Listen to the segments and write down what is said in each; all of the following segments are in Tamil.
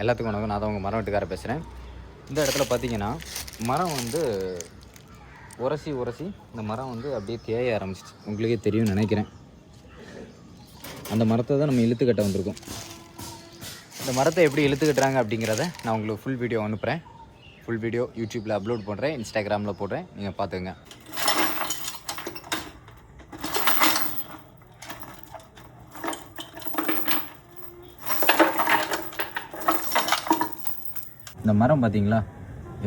எல்லாத்துக்கும் வணக்கம். நான் தான் உங்கள் மரம் வெட்டுக்கார பேசுகிறேன். இந்த இடத்துல பார்த்தீங்கன்னா மரம் வந்து உரசி இந்த மரம் வந்து அப்படியே தேய ஆரம்பிச்சிச்சு. உங்களுக்கே தெரியும்னு நினைக்கிறேன். அந்த மரத்தை தான் நம்ம இழுத்து கட்ட வந்திருக்கோம். இந்த மரத்தை எப்படி இழுத்து கட்டுறாங்க அப்படிங்கிறத நான் உங்களுக்கு ஃபுல் வீடியோ அனுப்புகிறேன். ஃபுல் வீடியோ யூடியூப்பில் அப்லோட் பண்ணுறேன், இன்ஸ்டாகிராமில் போடுறேன், நீங்கள் பார்த்துங்க. இந்த மரம் பார்த்தீங்களா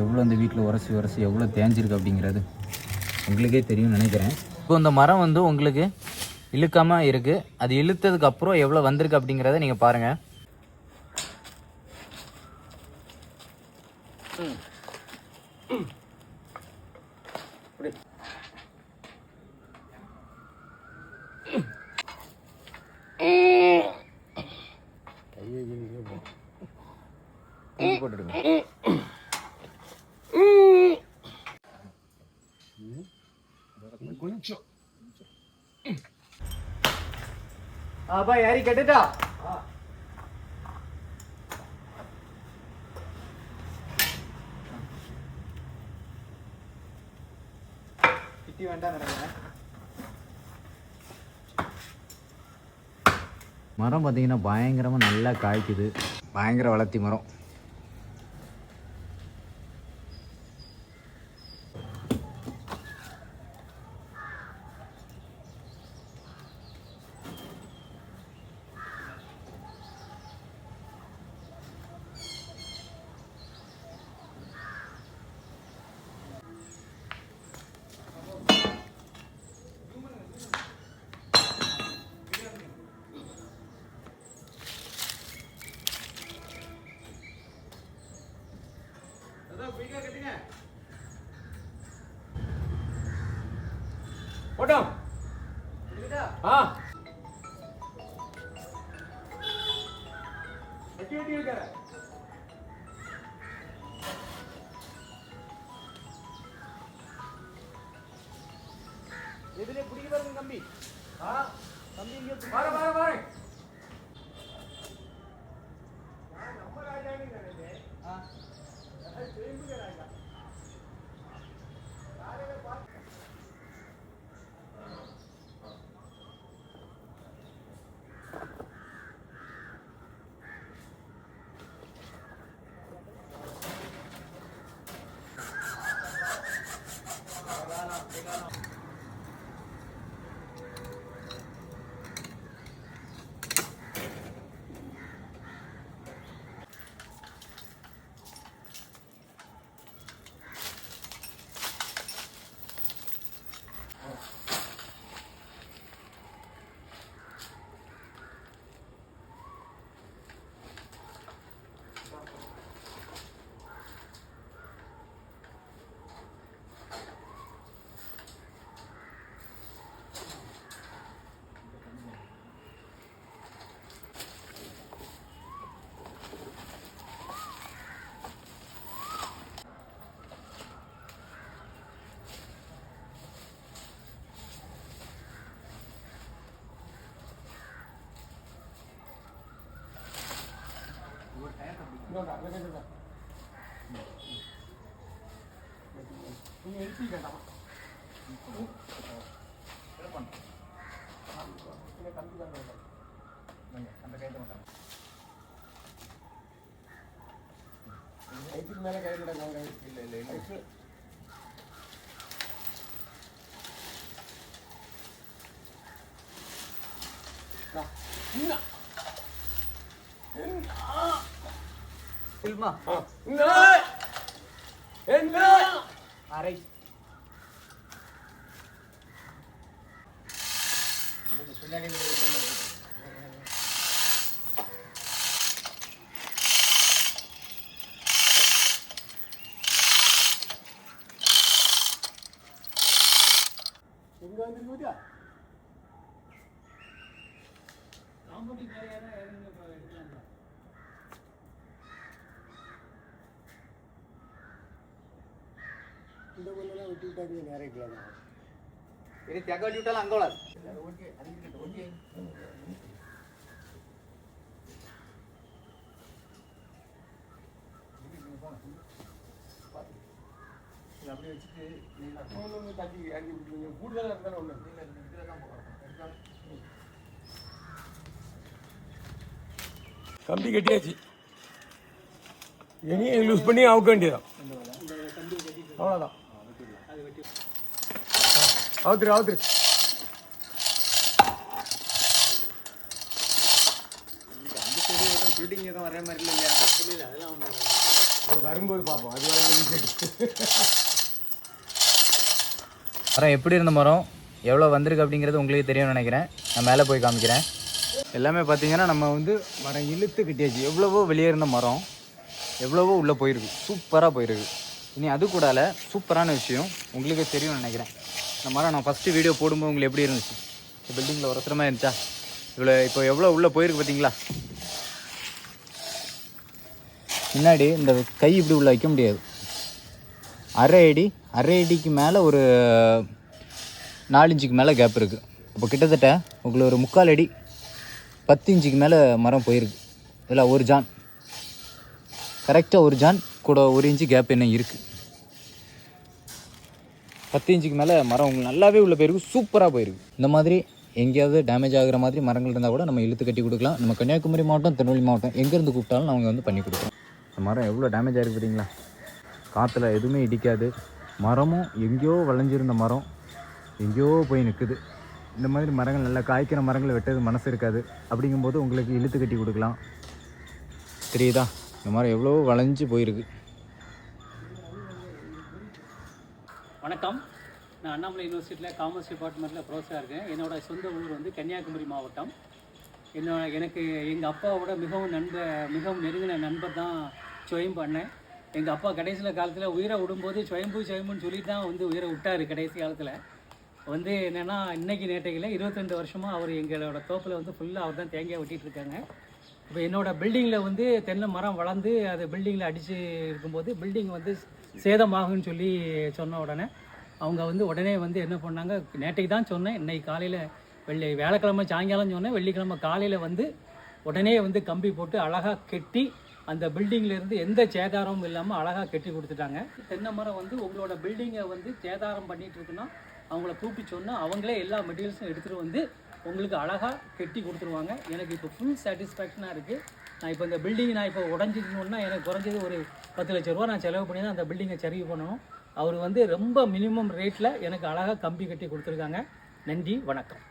எவ்வளோ இந்த வீட்டில் உரசி எவ்வளோ தேஞ்சிருக்கு அப்படிங்கிறது உங்களுக்கே தெரியும்னு நினைக்கிறேன். இப்போ இந்த மரம் வந்து உங்களுக்கு இழுக்காமல் இருக்குது. அது இழுத்ததுக்கு அப்புறம் எவ்வளோ வந்திருக்கு அப்படிங்கிறத நீங்கள் பாருங்கள். போட்டுடுங்க. கொஞ்சம் பாய் யாரி கட்டுட்டா கிட்டி வேண்டாம் நினைக்கிறேன். மரம் பார்த்தீங்கன்னா பயங்கரமாக நல்லா காய்க்குது. பயங்கர வளர்த்தி மரம். போட்டோம். எதிலே பிடிக்க பாருங்க கம்பி. கம்பி இங்கே பாரு. நம்ம ராஜாவே நினைச்சே. ராஜா மேலே கை விடாங்க. இல்லை Filma. Enggak. Enggak. Mari. Sudah ini. Enggak ambil muda. Kamu di daerah yang ini tiaga juta langgolan. அப்படியே வச்சுட்டு ஒன்று தட்டி இறங்கி விட்டுருங்க. கூடுதலாக இருந்தாலும் ஒன்று கம்பி கட்டியாச்சு. இனியும் லூஸ் பண்ணி அவுக்க வேண்டியதான். அவ்வளோதான். அவுத்துரு அவுத்துரு. வர மாதிரி இல்லையா? வரும்போது பார்ப்போம். அது மரம் எப்படி இருந்த மரம் எவ்வளோ வந்திருக்கு அப்படிங்கிறது உங்களுக்கு தெரியும்னு நினைக்கிறேன். நான் மேலே போய் காமிக்கிறேன். எல்லாமே பார்த்தீங்கன்னா நம்ம வந்து மரம் இழுத்து கட்டியாச்சு. எவ்வளவோ வெளியே இருந்த மரம் எவ்வளவோ உள்ளே போயிருக்கு, சூப்பராக போயிருக்கு. இனி அது கூடால சூப்பரான விஷயம் உங்களுக்கு தெரியும்னு நினைக்கிறேன். இந்த மரம் நான் ஃபஸ்ட்டு வீடியோ போடும்போது உங்களுக்கு எப்படி இருந்துச்சு? இந்த பில்டிங்கில் ஒருத்தரமாக இருந்துச்சா? இவ்வளோ இப்போ எவ்வளோ உள்ளே போயிருக்கு பார்த்தீங்களா? முன்னாடி இந்த கை இப்படி உள்ள வைக்க முடியாது. அரை அடிக்கு மேலே ஒரு 4 இன்ச்சுக்கு மேலே கேப் இருக்குது. அப்போ கிட்டத்தட்ட உங்களுக்கு ஒரு 3/4 அடி 10 இன்ச்சுக்கு மேலே மரம் போயிருக்கு. இதில் ஒரு ஜான் கரெக்டாக ஒரு ஜான் கூட 1 இன்ச்சு கேப் என்ன இருக்குது. 10 இன்ச்சுக்கு மேலே மரம் உங்களுக்கு நல்லாவே உள்ள போயிருக்கு, சூப்பராக போயிருக்கு. இந்த மாதிரி எங்கேயாவது டேமேஜ் ஆகிற மாதிரி மரங்கள் இருந்தால் கூட நம்ம இழுத்து கட்டி கொடுக்கலாம். நம்ம கன்னியாகுமரி மாவட்டம், திருநெல்வேலி மாவட்டம் எங்கேருந்து கூப்பிட்டாலும் அவங்க வந்து பண்ணி கொடுக்குறோம். இந்த மரம் எவ்வளோ டேமேஜ் ஆகிருக்கு பார்த்தீங்களா? காற்றுல எதுவுமே இடிக்காது. மரமும் எங்கேயோ வளைஞ்சிருந்த மரம் எங்கேயோ போய் நிற்குது. இந்த மாதிரி மரங்கள் நல்லா காய்க்கிற மரங்களை வெட்டது மனசு இருக்காது. அப்படிங்கும்போது உங்களுக்கு இழுத்து கட்டி கொடுக்கலாம். தெரியுதா? இந்த மரம் எவ்வளோ வளைஞ்சு போயிருக்கு. வணக்கம். நான் அண்ணாமலை யூனிவர்சிட்டியில் காமர்ஸ் டிபார்ட்மெண்ட்டில் ப்ரொஃபஸராக இருக்கேன். என்னோடய சொந்த ஊர் வந்து கன்னியாகுமரி மாவட்டம். எனக்கு எங்கள் அப்பாவோட மிகவும் நெருங்கின நண்பர் தான் சுயம்பு அண்ணன். எங்கள் அப்பா கடைசியில் காலத்தில் உயிரை விடும்போது சுயம்புன்னு சொல்லிட்டு தான் வந்து உயிரை விட்டார். கடைசி காலத்தில் வந்து என்னென்னா இன்றைக்கி நேற்றையில் 22 வருஷமாக அவர் எங்களோட தோப்பில் வந்து ஃபுல்லாக அவர் தான் தேங்காய் வெட்டிகிட்ருக்காங்க. இப்போ என்னோடய பில்டிங்கில் வந்து தென்னை மரம் வளர்ந்து அது பில்டிங்கில் அடித்து இருக்கும்போது பில்டிங் வந்து சேதமாகுன்னு சொல்லி சொன்ன உடனே அவங்க வந்து உடனே வந்து என்ன பண்ணாங்க, நேற்றைக்கு தான் சொன்னேன், இன்றைக்கி காலையில் வியாழக்கிழமை சாயங்காலம் சொன்னேன், வெள்ளிக்கிழமை காலையில் வந்து உடனே வந்து கம்பி போட்டு அழகாக கெட்டி அந்த பில்டிங்லேருந்து எந்த சேதாரமும் இல்லாமல் அழகாக கெட்டி கொடுத்துட்டாங்க. தென்னை மரம் வந்து உங்களோட பில்டிங்கை வந்து சேதாரம் பண்ணிகிட்டு இருக்குன்னா அவங்கள கூப்பிட்டு சொன்னால் அவங்களே எல்லா மெட்டீரியல்ஸும் எடுத்துகிட்டு வந்து உங்களுக்கு அழகாக கெட்டி கொடுத்துருவாங்க. எனக்கு இப்போ ஃபுல் சாட்டிஸ்ஃபேக்ஷனாக இருக்குது. நான் இப்போ இந்த பில்டிங் நான் இப்போ உடஞ்சிக்கணுன்னா எனக்கு குறைஞ்சது ஒரு 10 லட்ச ரூபா நான் செலவு பண்ணி தான் அந்த பில்டிங்கை சரி பண்ணணும். அவர் வந்து ரொம்ப மினிமம் ரேட்டில் எனக்கு அழகாக கம்பி கட்டி கொடுத்துருக்காங்க. நன்றி, வணக்கம்.